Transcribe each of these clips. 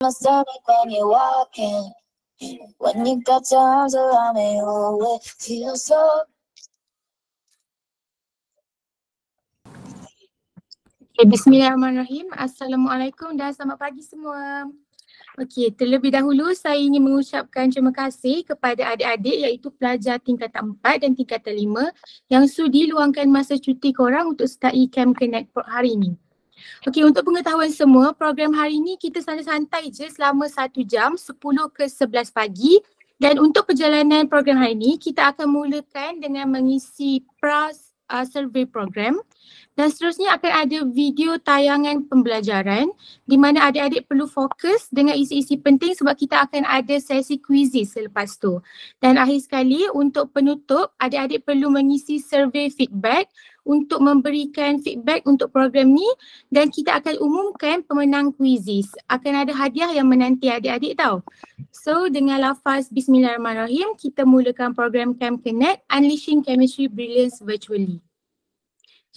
my stomach when you're walking. When you got your arms around me, oh, it feels so. Okay, Bismillahirrahmanirrahim. Assalamualaikum dan selamat pagi semua. Okey, terlebih dahulu saya ingin mengucapkan terima kasih kepada adik-adik iaitu pelajar tingkatan 4 dan tingkatan 5 yang sudi luangkan masa cuti korang untuk sertai Camp Connect hari ini. Okey, untuk pengetahuan semua, program hari ini kita santai-santai je selama 1 jam 10 ke 11 pagi dan untuk perjalanan program hari ini kita akan mulakan dengan mengisi survey program. Dan seterusnya akan ada video tayangan pembelajaran di mana adik-adik perlu fokus dengan isi-isi penting sebab kita akan ada sesi quizzes selepas tu. Dan akhir sekali untuk penutup, adik-adik perlu mengisi survey feedback untuk memberikan feedback untuk program ni dan kita akan umumkan pemenang quizzes. Akan ada hadiah yang menanti adik-adik tau. So dengan lafaz Bismillahirrahmanirrahim, kita mulakan program Camp Connect Unleashing Chemistry Brilliance Virtually.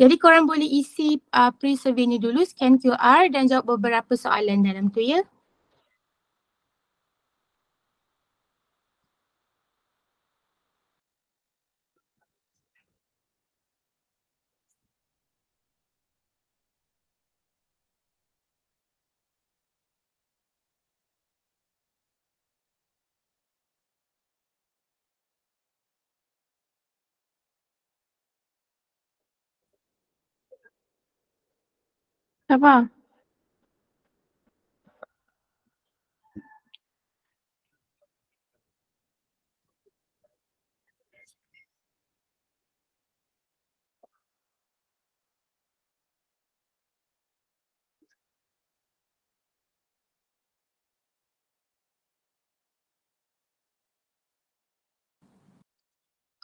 Jadi korang boleh isi pre-survey ni dulu, scan QR dan jawab beberapa soalan dalam tu ya. Siapa?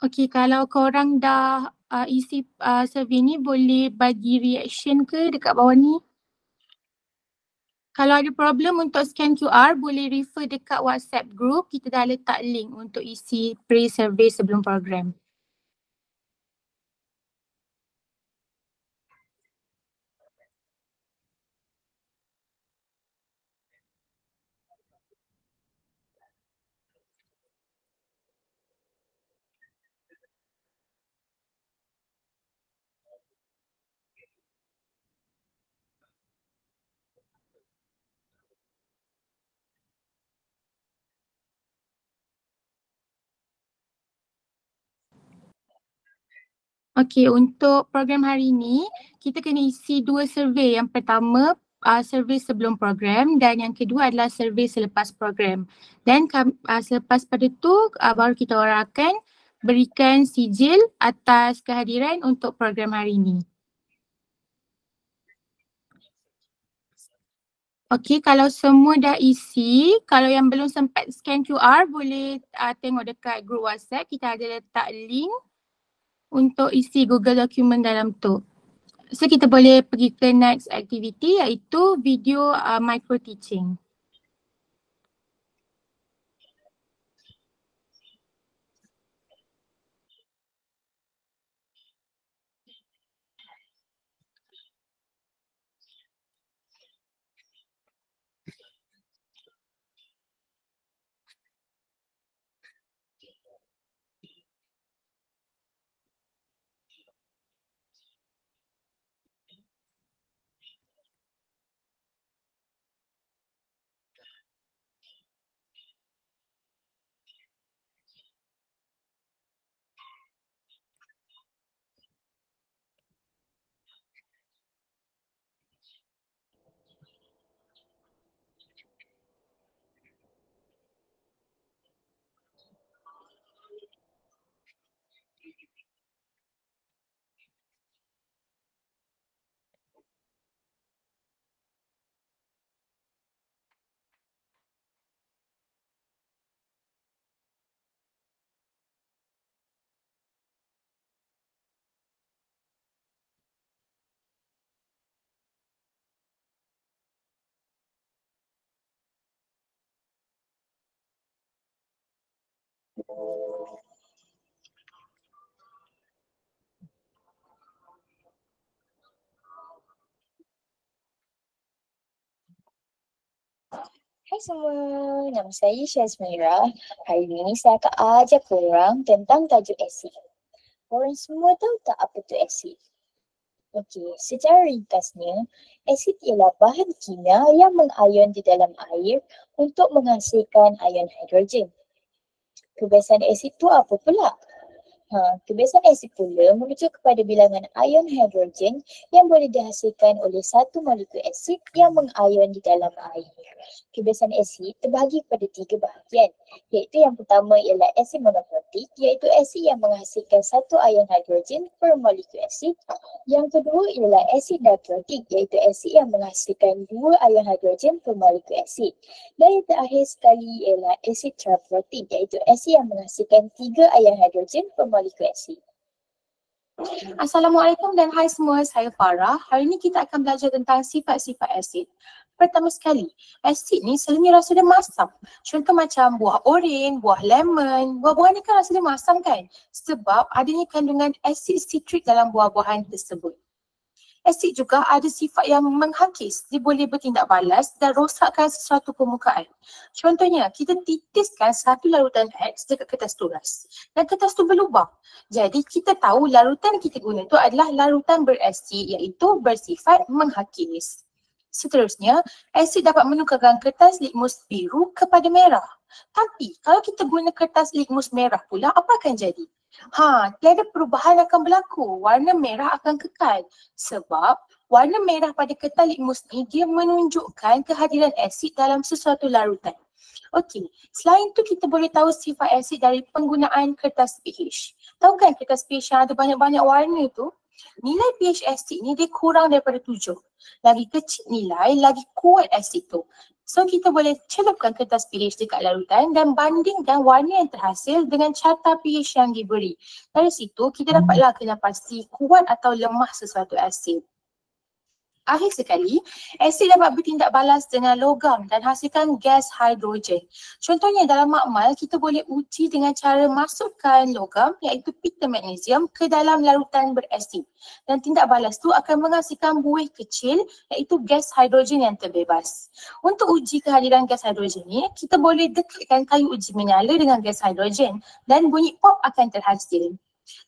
Okey, kalau korang dah isi survey ni boleh bagi reaction ke dekat bawah ni? Kalau ada problem untuk scan QR boleh refer dekat WhatsApp group, kita dah letak link untuk isi pre-survey sebelum program. Okey, untuk program hari ini kita kena isi 2 survey. Yang pertama survey sebelum program dan yang kedua adalah survey selepas program. Dan selepas pada tu baru kita orang akan berikan sijil atas kehadiran untuk program hari ini. Okey, kalau semua dah isi, kalau yang belum sempat scan QR boleh tengok dekat group WhatsApp, kita ada letak link untuk isi Google document dalam tu. So kita boleh pergi ke next activity iaitu video micro teaching. Hai semua, nama saya Syazmira. Hari ini saya akan ajar korang tentang tajuk asid. Korang semua tahu tak apa tu asid? Okey, secara ringkasnya, asid ialah bahan kimia yang mengayon di dalam air untuk menghasilkan ion hidrogen. Kebiasaan asid tu apa pula? Kebiasaan asid pula merujuk kepada bilangan ion hidrogen yang boleh dihasilkan oleh satu molekul asid yang mengayon di dalam air. Kebiasaan asid terbahagi kepada 3 bahagian, iaitu yang pertama ialah asid monokrotik, iaitu asid yang menghasilkan satu ion hidrogen per molekul asid. Yang kedua ialah asid dikrotik, iaitu asid yang menghasilkan 2 ion hidrogen per molekul asid. Dan yang terakhir sekali ialah asid trifluorik, iaitu asid yang menghasilkan 3 ion hidrogen per molekul asid. Assalamualaikum dan hai semua, saya Farah. Hari ini kita akan belajar tentang sifat-sifat asid. Pertama sekali, asid ni selalunya rasa dia masam. Contoh macam buah oren, buah lemon. Buah-buahan ni kan rasa dia masam kan? Sebab adanya kandungan asid sitrik dalam buah-buahan tersebut. Asid juga ada sifat yang menghakis. Dia boleh bertindak balas dan rosakkan sesuatu permukaan. Contohnya, kita titiskan satu larutan X dekat kertas tulis dan kertas tu berlubang. Jadi kita tahu larutan yang kita guna tu adalah larutan berasid, iaitu bersifat menghakis. Seterusnya, asid dapat menukarkan kertas litmus biru kepada merah. Tapi kalau kita guna kertas litmus merah pula, apa akan jadi? Tiada perubahan akan berlaku. Warna merah akan kekal. Sebab warna merah pada kertas litmus ni dia menunjukkan kehadiran asid dalam sesuatu larutan. Okey, selain tu kita boleh tahu sifat asid dari penggunaan kertas pH. Tahu kan kertas pH yang ada banyak-banyak warna tu? Nilai pH asid ni dia kurang daripada 7. Lagi kecil nilai, lagi kuat asid tu. So kita boleh celupkan kertas pH dekat larutan dan bandingkan warna yang terhasil dengan carta pH yang diberi. Dari situ kita dapatlah kena pasti kuat atau lemah sesuatu asid. Akhir sekali, asid dapat bertindak balas dengan logam dan hasilkan gas hidrogen. Contohnya dalam makmal, kita boleh uji dengan cara masukkan logam iaitu pita magnesium ke dalam larutan berasid. Dan tindak balas tu akan menghasilkan buih kecil iaitu gas hidrogen yang terbebas. Untuk uji kehadiran gas hidrogen ni, kita boleh dekatkan kayu uji menyala dengan gas hidrogen dan bunyi pop akan terhasil.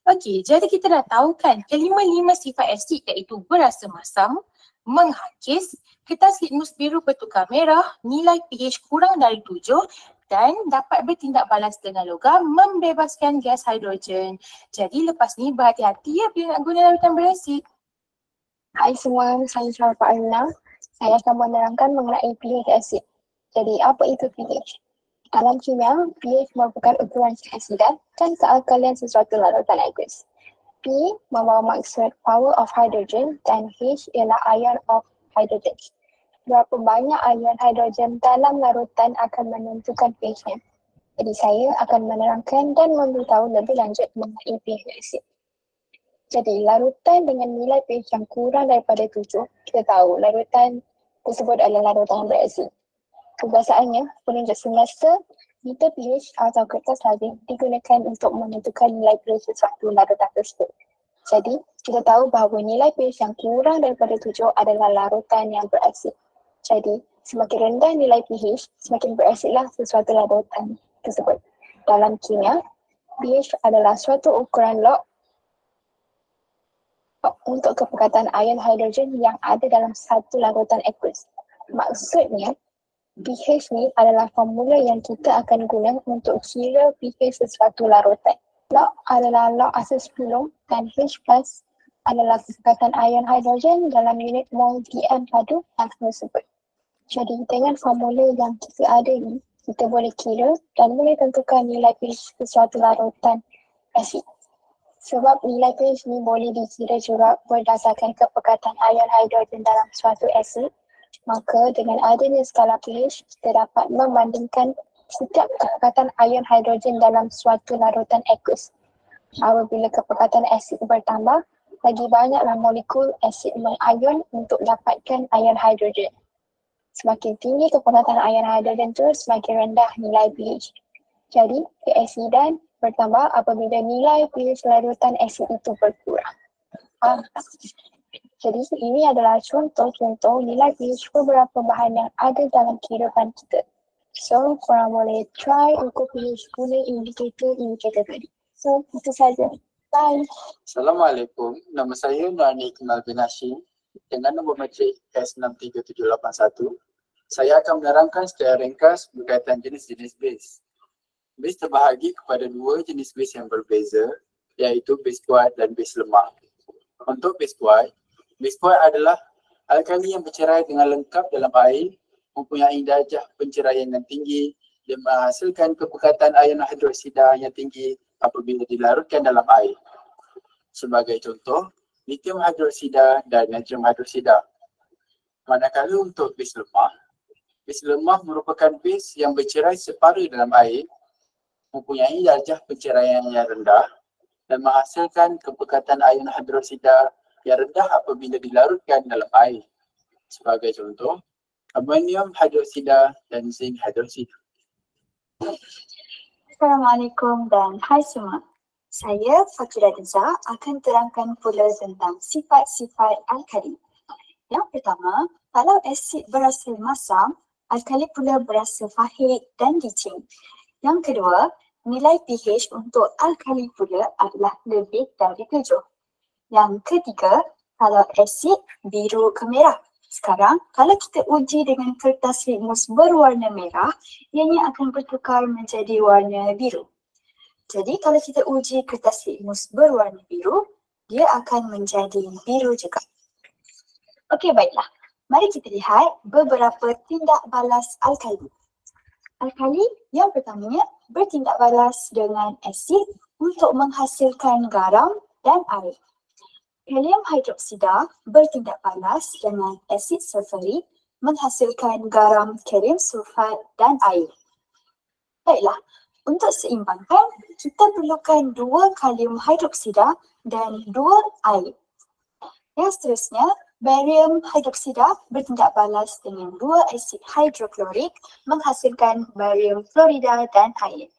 Okey, jadi kita dah tahu kan kelima-lima sifat asid iaitu berasa masam, menghakis, kertas litmus biru bertukar merah, nilai pH kurang dari 7 dan dapat bertindak balas dengan logam membebaskan gas hidrogen. Jadi lepas ni berhati-hati ya bila nak guna larutan berasid. Hai semua, saya Syarifah Alina. Saya akan menerangkan mengenai pH asid. Jadi apa itu pH? Dalam kimia, pH merupakan ukuran keasidan dan kealkalian sesuatu larutan aqueous. P membawa maksud power of hydrogen dan H ialah ion of hydrogen. Berapa banyak ion hidrogen dalam larutan akan menentukan pH-nya. Jadi saya akan menerangkan dan memberitahu lebih lanjut mengenai pH asid. Jadi larutan dengan nilai pH yang kurang daripada 7, kita tahu larutan tersebut adalah larutan berasid. Kebiasaannya, penunjuk semester, meter pH atau kertas lazim digunakan untuk menentukan nilai pH sesuatu larutan tersebut. Jadi, kita tahu bahawa nilai pH yang kurang daripada 7 adalah larutan yang berasid. Jadi, semakin rendah nilai pH, semakin berasidlah sesuatu larutan tersebut. Dalam kimia, pH adalah suatu ukuran log untuk kepekatan ion hidrogen yang ada dalam satu larutan aqueous. Maksudnya, pH ni adalah formula yang kita akan guna untuk kira pH sesuatu larutan. Log adalah log asal 10 dan H plus adalah kepekatan ion hidrogen dalam unit mol PM padu yang tersebut. Jadi dengan formula yang kita ada ni, kita boleh kira dan boleh tentukan nilai pH sesuatu larutan asid. Sebab nilai pH ni boleh dikira juga berdasarkan kepekatan ion hidrogen dalam suatu asid. Maka dengan adanya skala pH, kita dapat membandingkan setiap kepekatan ion hidrogen dalam suatu larutan aqueous. Apabila kepekatan asid bertambah, lagi banyaklah molekul asid mengayon untuk dapatkan ion hidrogen. Semakin tinggi kepekatan ion hidrogen tu, semakin rendah nilai pH. Jadi, keasidan bertambah apabila nilai pH larutan asid itu berkurang. Jadi ini adalah contoh-contoh nilai pH beberapa bahan yang ada dalam kehidupan kita. So, korang boleh try ukur pH guna indikator tadi. So, itu saja. Bye. Assalamualaikum, nama saya Nuani Kemal bin Hashim dengan nombor matrik S63781. Saya akan menerangkan secara ringkas berkaitan jenis-jenis base. Base terbahagi kepada dua jenis base yang berbeza, iaitu base kuat dan base lemah. Untuk base kuat adalah alkali yang bercerai dengan lengkap dalam air, mempunyai darjah penceraian yang tinggi dan menghasilkan kepekatan ion hidroksida yang tinggi apabila dilarutkan dalam air. Sebagai contoh, lithium hidroksida dan natrium hidroksida. Manakala untuk base lemah merupakan base yang bercerai separa dalam air, mempunyai darjah penceraian yang rendah dan menghasilkan kepekatan ion hidroksida yang rendah apabila dilarutkan dalam air. Sebagai contoh, amonium hidroksida dan zinc hidroksida. Assalamualaikum dan hai semua. Saya Fakira Deza akan terangkan pula tentang sifat-sifat alkali. Yang pertama, kalau asid berasa masam, alkali pula berasa pahit dan licin. Yang kedua, nilai pH untuk alkali pula adalah lebih dari 7. Yang ketiga, kalau asid biru ke merah. Sekarang, kalau kita uji dengan kertas litmus berwarna merah, ianya akan bertukar menjadi warna biru. Jadi, kalau kita uji kertas litmus berwarna biru, dia akan menjadi biru juga. Okey, baiklah. Mari kita lihat beberapa tindak balas alkali. Alkali yang pertamanya bertindak balas dengan asid untuk menghasilkan garam dan air. Helium hidroksida bertindak balas dengan asid sulfurik menghasilkan garam, kalium sulfat dan air. Baiklah, untuk seimbangkan, kita perlukan 2 kalium hidroksida dan 2 air. Yang seterusnya, barium hidroksida bertindak balas dengan 2 asid hidroklorik menghasilkan barium klorida dan air.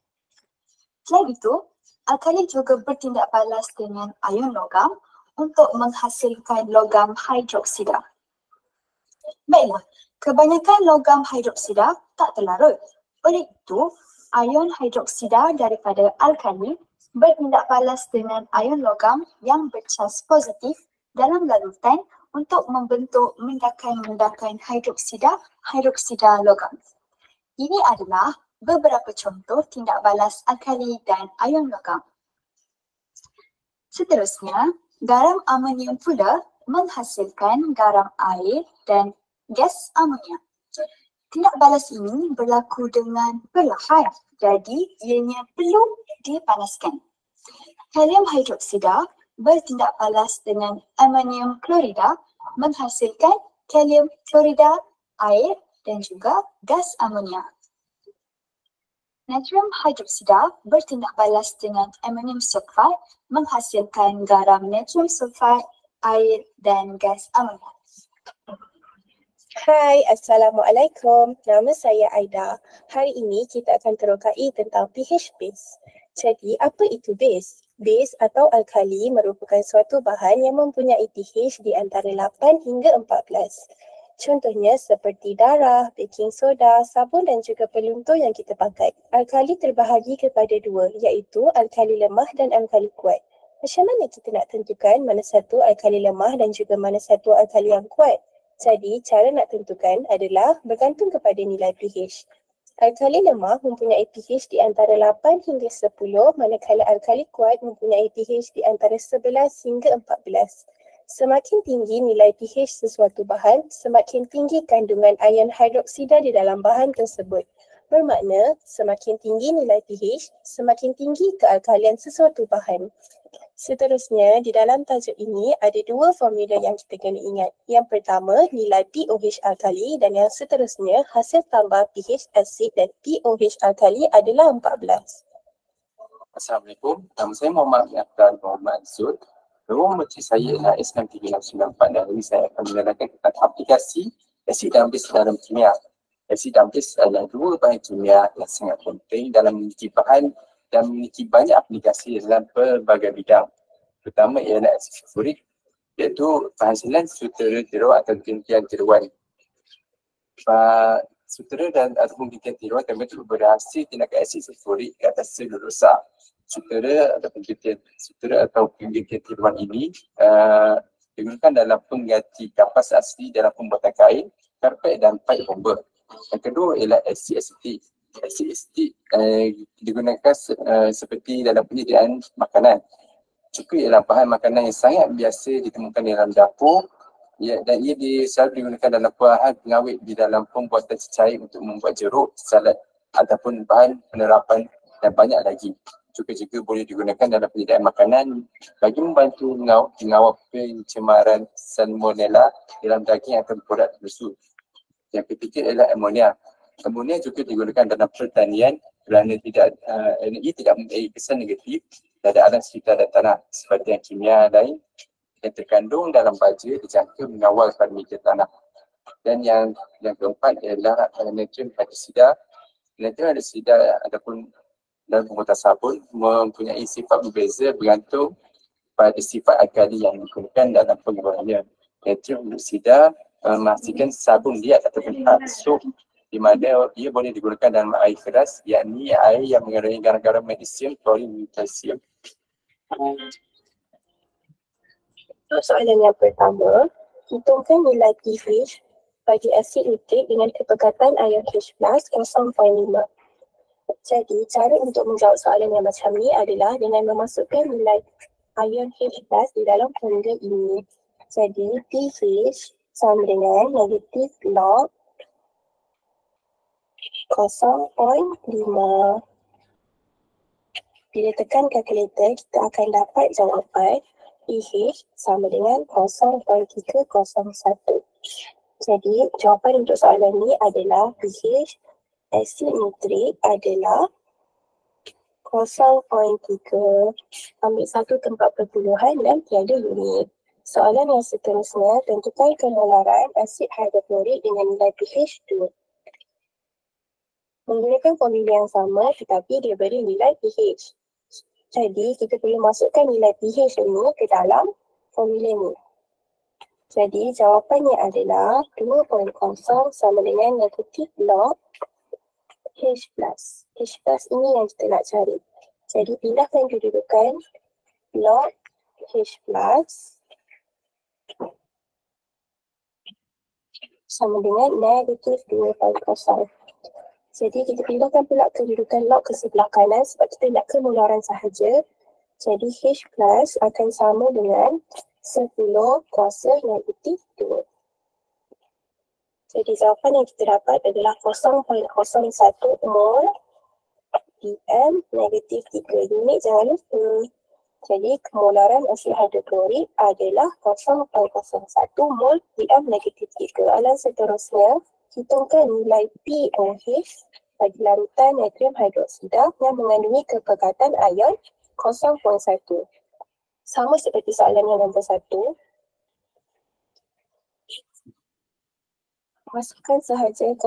Selain itu, alkali juga bertindak balas dengan ion logam untuk menghasilkan logam hidroksida. Baiklah, kebanyakan logam hidroksida tak terlarut. Oleh itu, ion hidroksida daripada alkali bertindak balas dengan ion logam yang bercas positif dalam larutan untuk membentuk mendakan hidroksida logam. Ini adalah beberapa contoh tindak balas alkali dan ion logam. Seterusnya, garam amonium pula menghasilkan garam air dan gas amonia. Tindak balas ini berlaku dengan perlahan, jadi ianya perlu dipanaskan. Helium hidroksida bertindak balas dengan amonium klorida menghasilkan kalium klorida, air dan juga gas amonia. Natrium hidroksida bertindak balas dengan amonium sulfat menghasilkan garam natrium sulfat, air dan gas amonia. Hai, Assalamualaikum. Nama saya Aida. Hari ini kita akan terokai tentang pH base. Jadi, apa itu base? Base atau alkali merupakan suatu bahan yang mempunyai pH di antara 8 hingga 14. Contohnya seperti darah, baking soda, sabun dan juga peluntur yang kita pakai. Alkali terbahagi kepada 2, iaitu alkali lemah dan alkali kuat. Macam mana kita nak tentukan mana satu alkali lemah dan juga mana satu alkali yang kuat? Jadi, cara nak tentukan adalah bergantung kepada nilai pH. Alkali lemah mempunyai pH di antara 8 hingga 10, manakala alkali kuat mempunyai pH di antara 11 hingga 14. Semakin tinggi nilai pH sesuatu bahan, semakin tinggi kandungan ion hidroksida di dalam bahan tersebut. Bermakna, semakin tinggi nilai pH, semakin tinggi kealkalian sesuatu bahan. Seterusnya, di dalam tajuk ini ada 2 formula yang kita kena ingat. Yang pertama, nilai pOH alkali dan yang seterusnya, hasil tambah pH asid dan pOH alkali adalah 14. Assalamualaikum, nama saya Muhammad Yafran Muhammad Zul. Nombor matrik saya ialah S63694 dan ini saya akan menerangkan tentang aplikasi asid dan base dalam kimia. Asid dan base adalah 2 bahan kimia yang sangat penting dalam memiliki bahan dan memiliki banyak aplikasi dalam pelbagai bidang. Pertama ialah asid sulfurik iaitu penghasilan sutera tiruan atau gantian tiruan. Sutera dan ataupun gantian tiruan kami itu berhasil tindakan asid sulfurik ke atas sel rosak. Sutera ataupun gantian tiruan ini digunakan dalam pengganti kapas asli dalam pembuatan kain, karpet dan paip bomba. Yang kedua ialah asid asetik. Asid asetik digunakan seperti dalam penyediaan makanan. Cuka ialah bahan makanan yang sangat biasa ditemukan di dalam dapur dan ia selalu digunakan dalam bahan pengawet di dalam pembuatan cecair untuk membuat jeruk, salad ataupun bahan penerapan dan banyak lagi. Cuka juga boleh digunakan dalam penyediaan makanan bagi membantu mengawal pencemaran salmonella dalam daging atau produk tersebut. Yang ketiga ialah amonia. Amonia juga digunakan dalam pertanian kerana ia tidak mempunyai kesan negatif terhadap alam sekitar dan tanah seperti yang kimia lain yang terkandung dalam baja dijangka mengawal parameter tanah. Dan yang keempat ialah natrium hydroksida. Natrium hydroksida ataupun dalam pembuatan sabun mempunyai sifat berbeza bergantung pada sifat alkali yang digunakan dalam penggunaannya. Natrium hydroksida memastikan sabun liat ataupun hard soap di mana ia boleh digunakan dalam air keras, yakni air yang mengandungi garam-garam magnesium, klorin, kalsium. Untuk soalan yang pertama, hitungkan nilai pH bagi asid nitrik dengan kepekatan ion H+ 0.5. Jadi, cara untuk menjawab soalan yang macam ni adalah dengan memasukkan nilai ion H+ di dalam formula ini. Jadi, pH sama dengan negatif log 0.5. Bila tekan kalkulator, kita akan dapat jawapan pH sama dengan 0.301. Jadi, jawapan untuk soalan ni adalah pH asid nitrik adalah 0.3. Ambil satu tempat perpuluhan dan tiada unit. Soalan yang seterusnya, tentukan kemolaran asid hidroklorik dengan nilai pH 2. Menggunakan formula yang sama tetapi dia beri nilai pH. Jadi, kita perlu masukkan nilai pH ini ke dalam formula ni. Jadi, jawapannya adalah 2.0 sama dengan negatif log H+. H+ ini yang kita nak cari. Jadi, pindahkan kedudukan log H+ sama dengan negatif 2.0. Jadi kita pindahkan pula kedudukan log ke sebelah kanan sebab kita nak kemolaran sahaja. Jadi H+ akan sama dengan 10 kuasa negatif 2. Jadi jawapan yang kita dapat adalah 0.01 mol PM negatif 3 unit, jangan lupa. Jadi kemolaran asid hidroklorik adalah 0.01 mol PM negatif 3. Soalan seterusnya, hitungkan nilai pOH bagi larutan natrium hidroksida yang mengandungi kepekatan ion 0.1. Sama seperti soalan yang nombor 1. Masukkan sahaja 0.1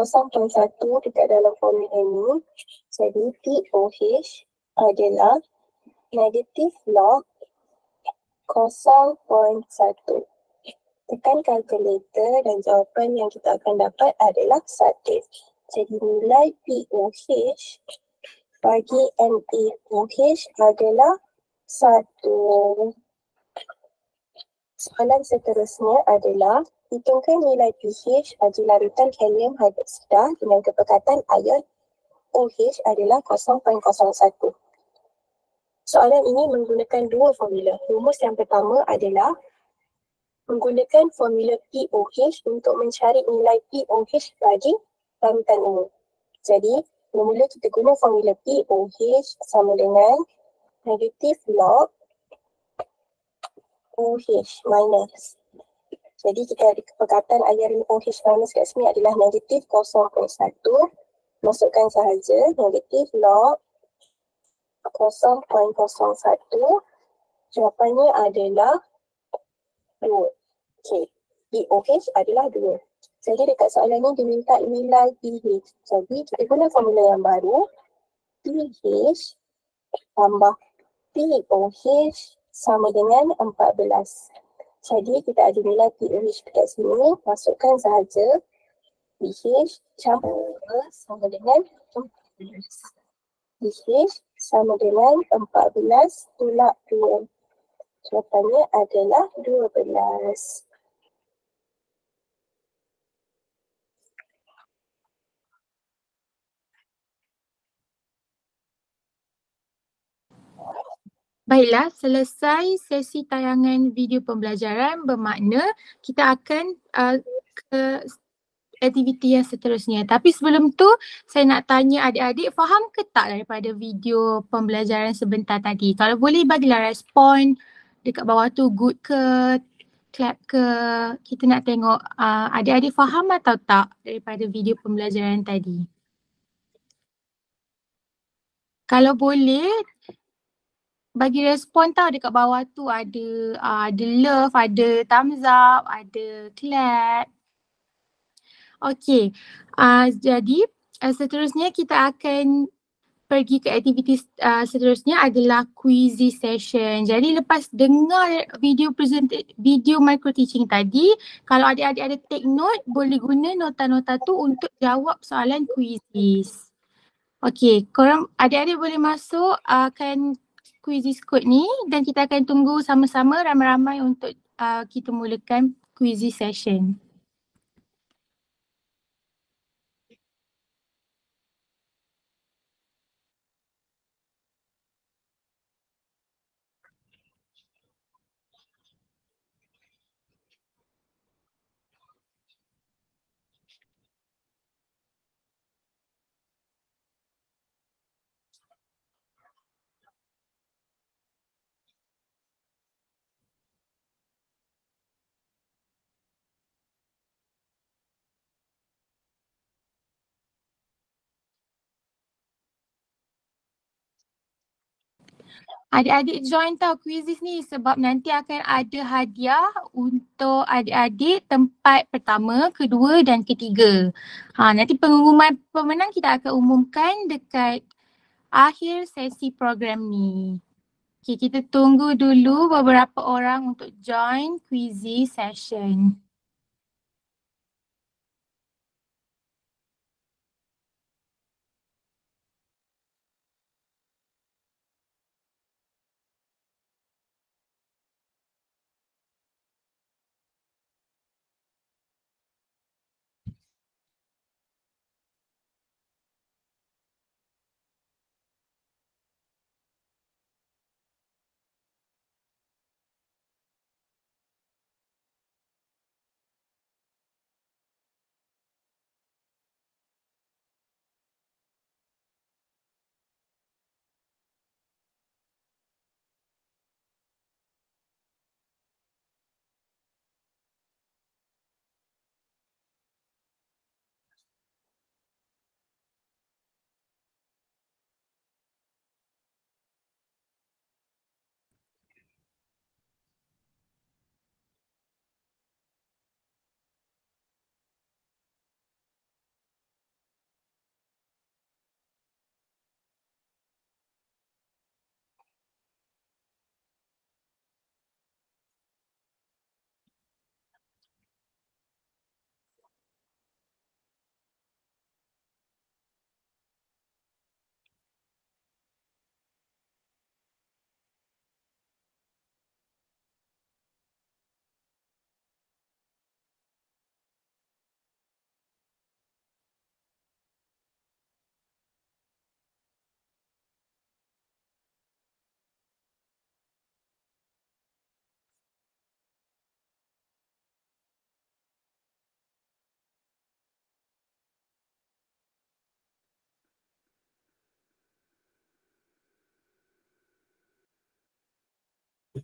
dekat dalam formula ini. Jadi pOH adalah negatif log 0.1. Tekan kalkulator dan jawapan yang kita akan dapat adalah 1. Jadi nilai pOH bagi NaOH adalah 1. Soalan seterusnya adalah hitungkan nilai pH bagi larutan helium hidroksida dengan kepekatan ion OH adalah 0.01. Soalan ini menggunakan dua formula. Rumus yang pertama adalah menggunakan formula pOH untuk mencari nilai pOH bagi larutan ini. Jadi, mula kita guna formula pOH sama dengan negatif log OH minus. Jadi, kita ada kepekatan ion OH minus kat sini adalah negatif 0.1. Masukkan sahaja negatif log 0.01. Jawapannya adalah 2. Okey, pOH adalah 2. Jadi dekat soalan ni diminta nilai pH. Jadi kita guna formula yang baru. pH tambah pOH sama dengan 14. Jadi kita ada nilai pH dekat sini, masukkan sahaja pH campur sama dengan 14. pH sama dengan 14 tolak 2. Jawapannya adalah 12. Baiklah, selesai sesi tayangan video pembelajaran bermakna kita akan ke aktiviti yang seterusnya. Tapi sebelum tu saya nak tanya adik-adik, faham ke tak daripada video pembelajaran sebentar tadi? Kalau boleh bagilah respon dekat bawah tu, good ke, clap ke. Kita nak tengok adik-adik faham atau tak daripada video pembelajaran tadi. Kalau boleh bagi respon tau, dekat bawah tu ada love, ada thumbs up, ada clap. Okey, jadi seterusnya kita akan pergi ke aktiviti seterusnya adalah quizy session. Jadi lepas dengar video micro teaching tadi, kalau adik-adik ada take note, boleh guna nota-nota tu untuk jawab soalan quizzes. Okey, korang adik-adik boleh masuk kan quizzes code ni dan kita akan tunggu sama-sama ramai-ramai untuk kita mulakan quizy session. Adik-adik join tau quizzes ni sebab nanti akan ada hadiah untuk adik-adik tempat pertama, kedua dan ketiga. Nanti pengumuman pemenang kita akan umumkan dekat akhir sesi program ni. Okay, kita tunggu dulu beberapa orang untuk join quizy session.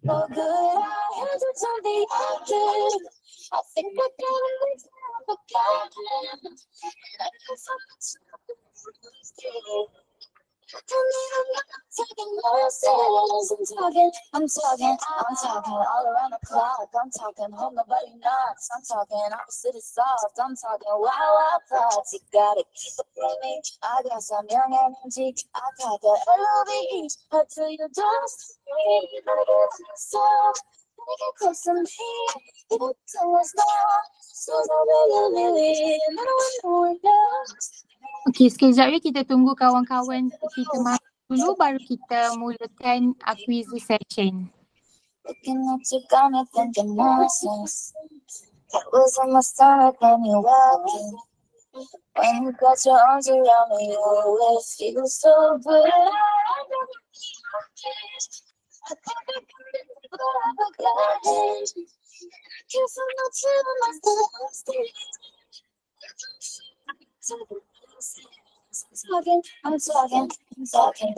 For good, I had to tell the acting. I think I got away from forgotten. And I guess I'm tell me I'm not taking losses. I'm talking all around the clock. I'm talking home, nobody knocks. I'm talking opposite is soft. I'm talking wild thoughts. You gotta keep it from me. I got some young energy. I got the LV. Until you don't see me, I get so get close to me. Even till it's gone. So really, I don't know what else. Okey, sekejap ya, kita tunggu kawan-kawan kita masuk dulu baru kita mulakan quiz session. Looking at you got me thinking nonsense. That was on my stomach when you walking. When you got your arms around me, you always feel so good. I think I can live without a guess I'm not telling myself I'm talking, I'm talking. I'm talking,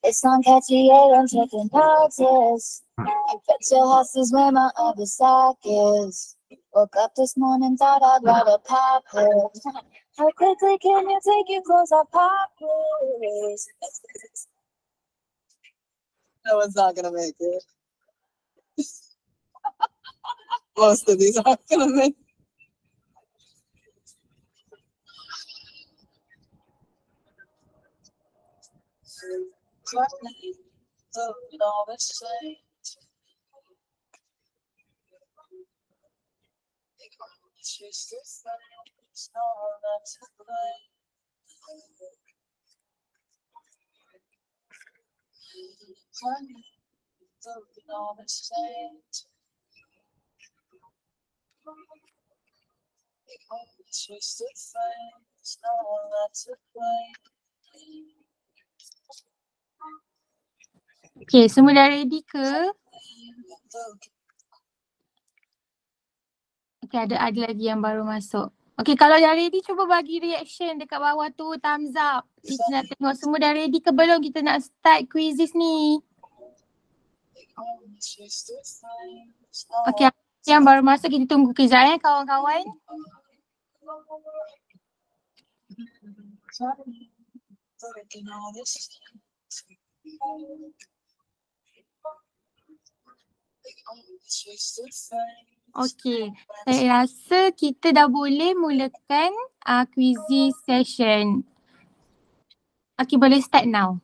it's not catchy yet, I'm taking notice. I bet your house is where my other sock is. Woke up this morning, thought I'd rather pop it. How quickly can you take your clothes off, pop it? No one's not gonna make it. Most of these aren't gonna make it. Okey, semua dah ready ke? Okey, ada lagi yang baru masuk. Okey, kalau dah ready cuba bagi reaction dekat bawah tu, thumbs up. Kita nak tengok semua dah ready ke belum kita nak start quizzes ni. Okey, yang baru masuk kita tunggu kejap kawan-kawan. Okey, saya rasa kita dah boleh mulakan quiz session. Okey, boleh start now.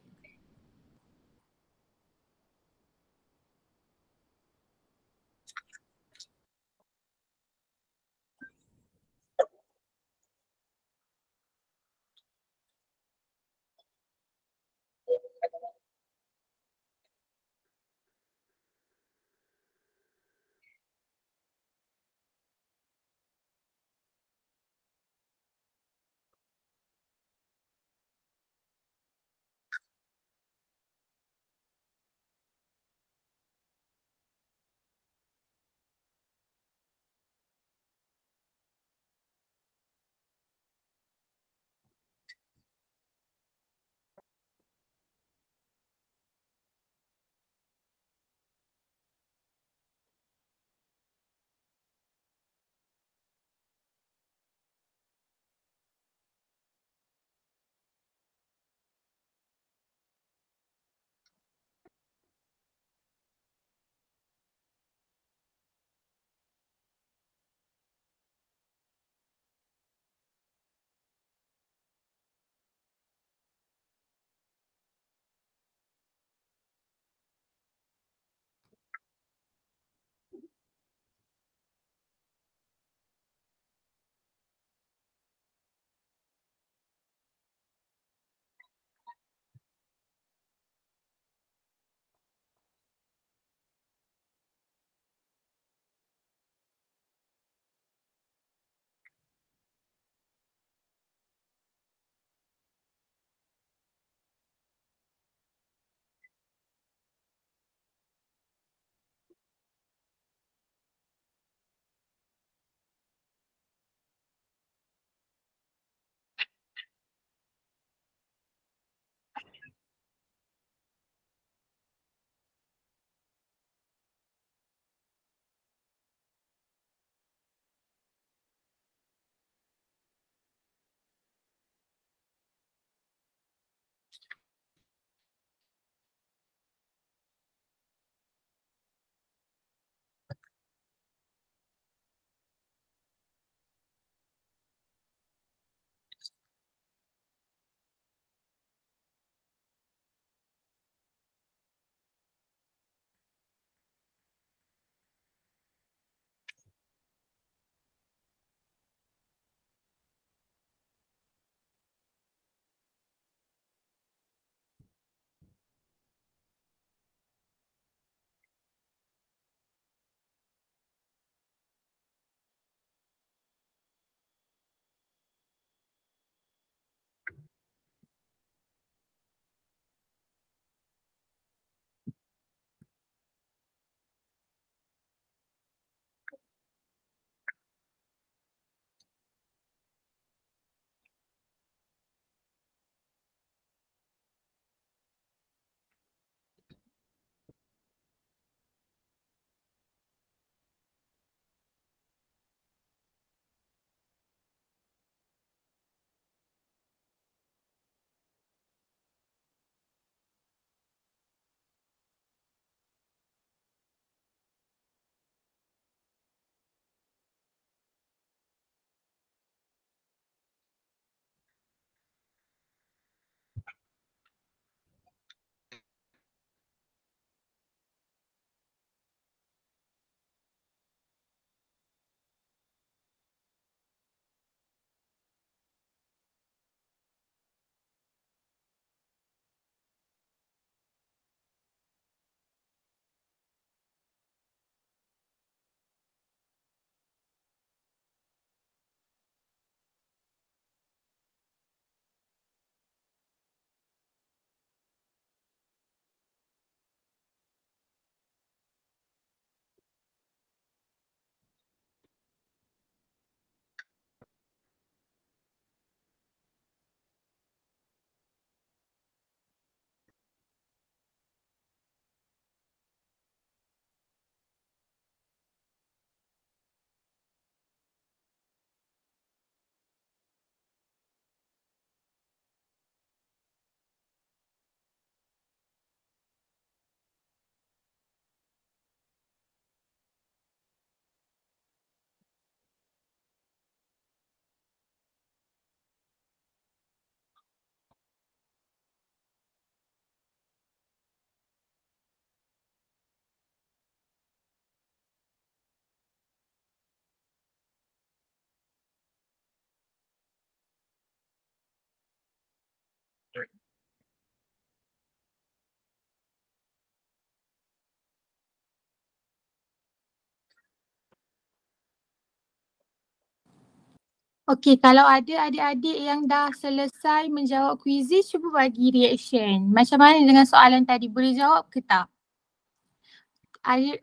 Okey, kalau ada adik-adik yang dah selesai menjawab kuisis, cuba bagi reaction. Macam mana dengan soalan tadi? Boleh jawab ke tak?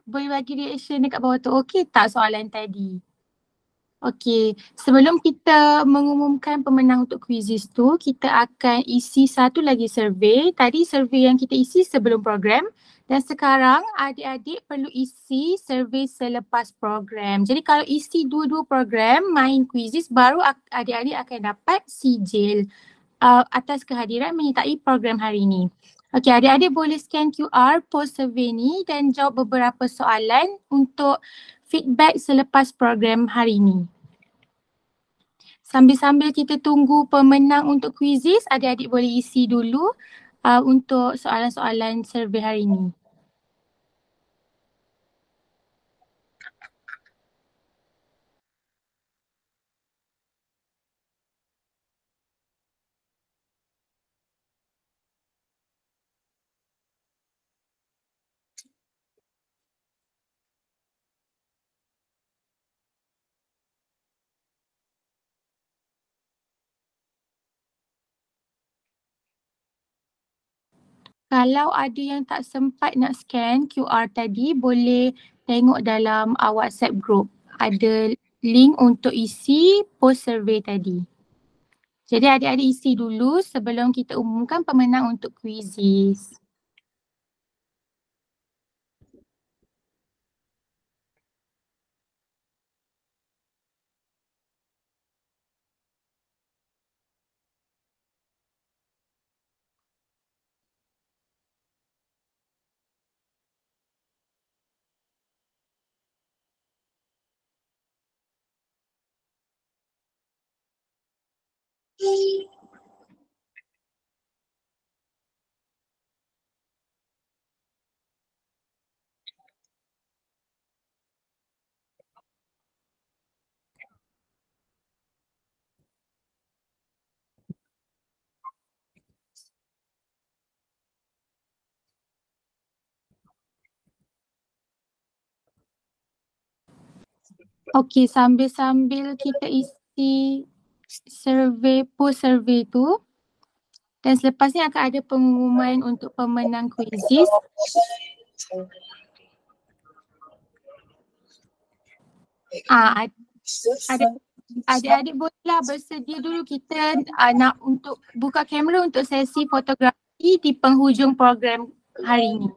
Boleh bagi reaction dekat bawah tu. Okey tak soalan tadi? Okey, sebelum kita mengumumkan pemenang untuk kuisis tu, kita akan isi satu lagi survey. Tadi survey yang kita isi sebelum program dan sekarang adik-adik perlu isi survey selepas program. Jadi kalau isi dua-dua program main kuisis, baru adik-adik akan dapat sijil atas kehadiran menyertai program hari ini. Okey, adik-adik boleh scan QR post survey ni dan jawab beberapa soalan untuk feedback selepas program hari ini. Sambil-sambil kita tunggu pemenang untuk kuisis, adik-adik boleh isi dulu untuk soalan-soalan survey hari ini. Kalau ada yang tak sempat nak scan QR tadi, boleh tengok dalam WhatsApp group. Ada link untuk isi post survey tadi. Jadi adik-adik isi dulu sebelum kita umumkan pemenang untuk kuisis. Okey, sambil-sambil kita isi survey, post survey tu, dan selepas ni akan ada pengumuman untuk pemenang kuisis. Adik-adik bolehlah bersedia dulu, kita nak untuk buka kamera untuk sesi fotografi di penghujung program hari ini.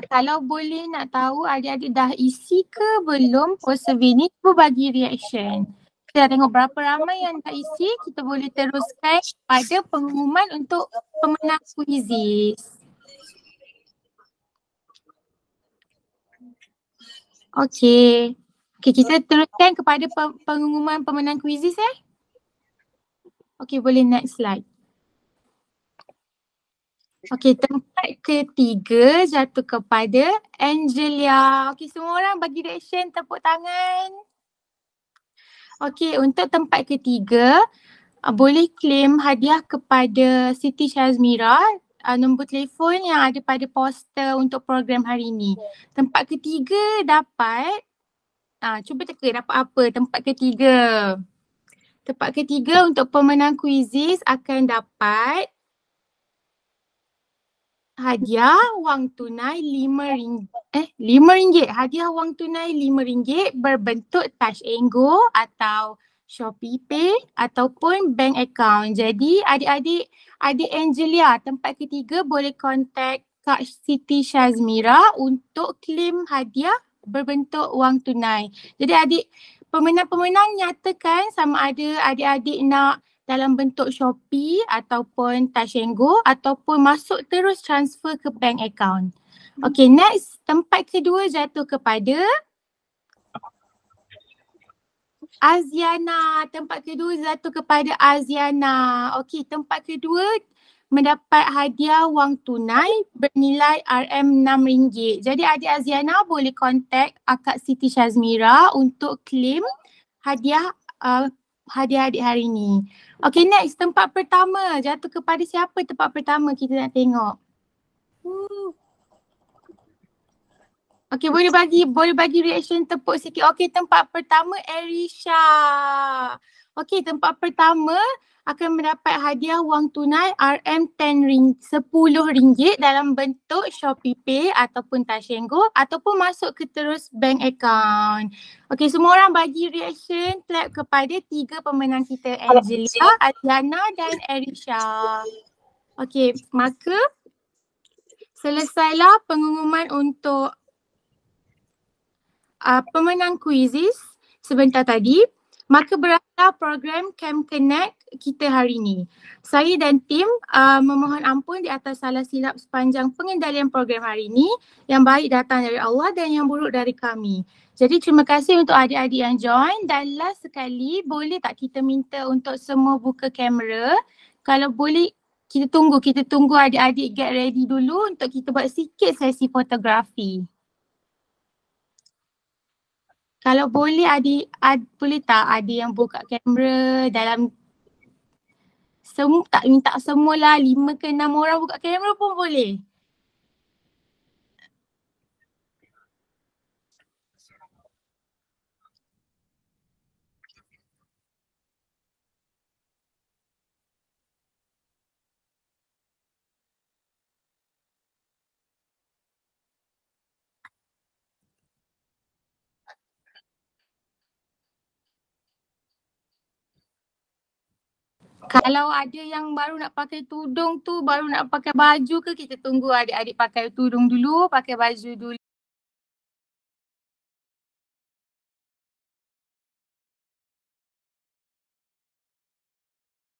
Kalau boleh nak tahu adik-adik dah isi ke belum post survey ni, cuba bagi reaction. Kita tengok berapa ramai yang tak isi, kita boleh teruskan pada pengumuman untuk pemenang kuizis. Okey. Okey, kita teruskan kepada pengumuman pemenang kuizis Okey, boleh next slide. Okey, tempat ketiga jatuh kepada Angelia. Okey, semua orang bagi reaction, tepuk tangan. Okey, untuk tempat ketiga, boleh claim hadiah kepada Siti Syazmira, nombor telefon yang ada pada poster untuk program hari ini. Tempat ketiga dapat, cuba teka dapat apa tempat ketiga. Tempat ketiga untuk pemenang kuizis akan dapat hadiah wang tunai RM5. Hadiah wang tunai RM5 berbentuk Touch and Go atau Shopee Pay ataupun bank account. Jadi adik Angelia tempat ketiga boleh contact Kak Siti Syazmira untuk claim hadiah berbentuk wang tunai. Jadi pemenang-pemenang nyatakan sama ada adik-adik nak dalam bentuk Shopee ataupun Touch and Go ataupun masuk terus transfer ke bank account. Okay, next tempat kedua jatuh kepada Aziana. Tempat kedua jatuh kepada Aziana. Okay, tempat kedua mendapat hadiah wang tunai bernilai RM6. Jadi adik Aziana boleh contact Akak Siti Syazmira untuk claim hadiah adik hari ni. Okay, next tempat pertama jatuh kepada siapa tempat pertama kita nak tengok. Okay, boleh bagi reaction tepuk sikit. Okay, tempat pertama Erisha. Okay, tempat pertama akan mendapat hadiah wang tunai RM10 dalam bentuk Shopee Pay ataupun Touch and Go ataupun masuk ke terus bank account. Okay, semua orang bagi reaction clap kepada tiga pemenang kita, Angelia, Aziana dan Erisha. Okay, maka selesailah pengumuman untuk pemenang kuizis sebentar tadi. Maka berakhirlah program Camp Connect kita hari ini. Saya dan tim memohon ampun di atas salah silap sepanjang pengendalian program hari ini. Yang baik datang dari Allah dan yang buruk dari kami. Jadi terima kasih untuk adik-adik yang join dan last sekali boleh tak kita minta untuk semua buka kamera. Kalau boleh kita tunggu adik-adik get ready dulu untuk kita buat sikit sesi fotografi. Kalau boleh boleh tak ada yang buka kamera dalam tak minta semualah 5 ke 6 orang buka kamera pun boleh. Kalau ada yang baru nak pakai tudung tu, baru nak pakai baju ke, kita tunggu adik-adik pakai tudung dulu, pakai baju dulu.